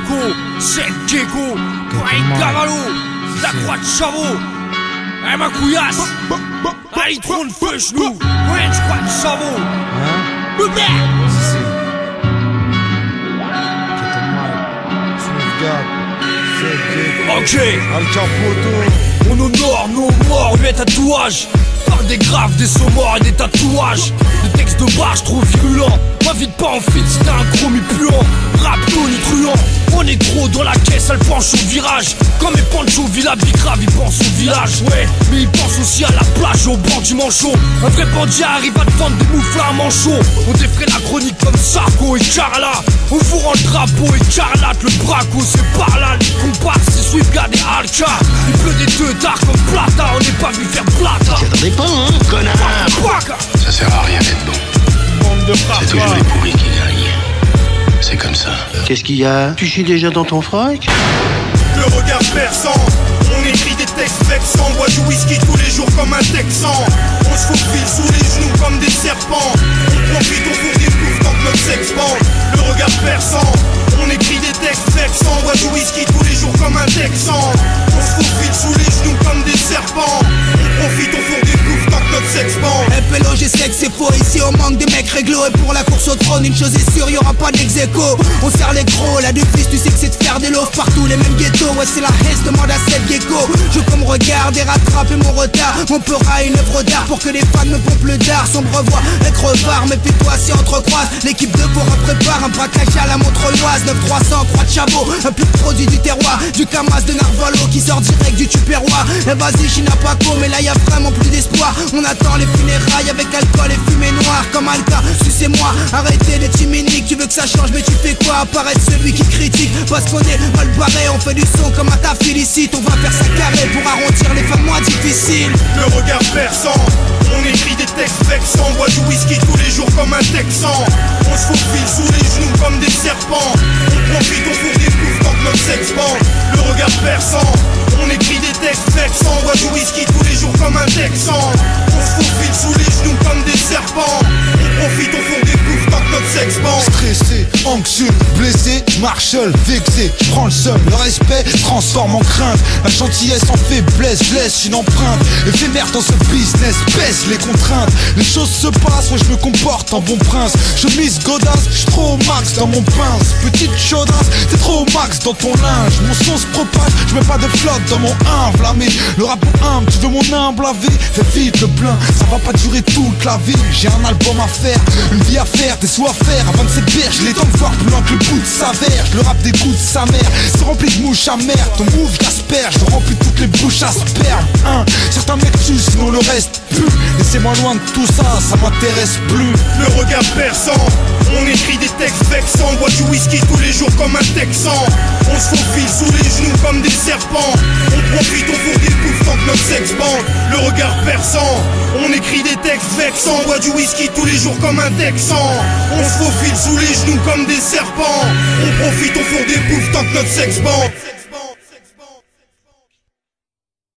Marco, c'est Diego, Brian Cavallo, la croix de Chavot, ma couillasse, Alitron de feu genou, Range croix de Chavot, le mec. Ok, on honore nos morts, mes tatouages. Par des graves, des sauts morts et des tatouages. Le texte de barre, je trouve virulent. Ma vie de pas en fit, c'était un gros mi-puant. Rap tonitruant, on est trop dans la caisse, elle penche au virage. Comme mes Pancho Villa, Big Grave, ils pensent au village, ouais. Mais ils pensent aussi à la plage, au banc du manchon. Un vrai bandit arrive à te vendre des moufles à un manchon. On défrait la chronique comme Sarko et Carla. On vous rend le drapeau écarlate, le braco, c'est par là. Les comparses, c'est Swiftgad et Alka. Il pleut des deux dards comme Plata, on n'est pas venu faire plata. Ça dépend, hein, connard. Ça sert à rien d'être bon. C'est toujours les pourris qui gagnent. C'est comme ça. Qu'est-ce qu'il y a? Tu chies déjà dans ton froc? Le regard perçant, on écrit des textes vexants. On boit du whisky tous les jours comme un texan. On se faufile sous les genoux comme des serpents. On profite, on fout des poufs tant que notre sexe bande. Le regard perçant, on écrit des textes vexants. On boit du whisky tous les jours comme un texan. On se faufile sous les genoux comme des serpents. On profite, on fout des poufs tant que notre sexe bande. FLO, j'ai sais que c'est faux, ici on manque des mecs réglo. Et pour la course au trône, une chose est sûre, y'aura pas d'ex-écho. On serre les gros, la devise tu sais que c'est de faire des lots partout, les mêmes ghettos. Ouais c'est la haine, demande à cette gecko. Je peux me regarder, rattraper mon retard. Mon peur a une œuvre d'art pour que les fans me pompent le dard. Sombre voix, être revard, méfie-toi si entrecroise. L'équipe de Bora prépare un braquage à la Montreuilloise. 9300, croix de Chabot, un pur produit du terroir. Du Camas de Narvalo qui sort direct du Tupperware. Et vas-y, Chinapaco, mais là y'a vraiment plus d'espoir. On attend les funérailles avec alcool et fumée noire. Comme Alka, sucez-moi, arrêtez les chiminiques. Tu veux que ça change, mais tu fais quoi? Apparaître celui qui critique. Parce qu'on est mal barré, on fait du son comme à ta félicite. On va faire ça carré pour arrondir les femmes moins difficiles. Le regard perçant, on écrit des textes vexants. On boit du whisky tous les jours comme un texan. On se faufile sous les genoux comme des serpents. On profite, on fout des poufs tant que notre sexe bande. Le regard perçant, on écrit des textes vexants. On boit du whisky tous les jours comme un texan. On se faufile sous les genoux comme des serpents. On profite, on fout des poufs tant que notre sexe bande. Stressé, anxieux, blessé, marche seul, vexé, j'prends le seum. Le respect se transforme en crainte. La gentillesse en faiblesse, je laisse une empreinte éphémère dans ce business, baisse les contraintes. Les choses se passent, moi je me comporte en bon prince. Chemise godasse, j'suis trop au max dans mon pince. Petite chaudasse, t'es trop au max dans ton linge. Mon son se propage, j'mets pas de flotte dans mon humble. Mais le rap humble, tu veux mon humble avis? Fais vite le plein, ça va pas durer toute la vie. J'ai un album à faire, une vie à faire, des sous à faire. Avant de cette berge, les temps de voir plus loin que le bout de sa verge. Le rap dégoûte sa mère, c'est rempli de mouches amères. Ton move j'asperge, je remplis toutes les bouches à sperme. Certains mecs tuent, sinon le reste pue. Laissez-moi loin de tout ça, ça m'intéresse plus. Le regard perçant, on écrit des textes vexants. On boit du whisky tous les jours comme un texan. On se faufile sous les genoux comme des serpents. On profite, on fout des poufs tant que notre sexe bande. Le regard perçant, on écrit des textes vexants. On boit du whisky tous les jours comme un texan. On se faufile sous les genoux comme des serpents. On profite, on fout des poufs tant que notre sexe bande.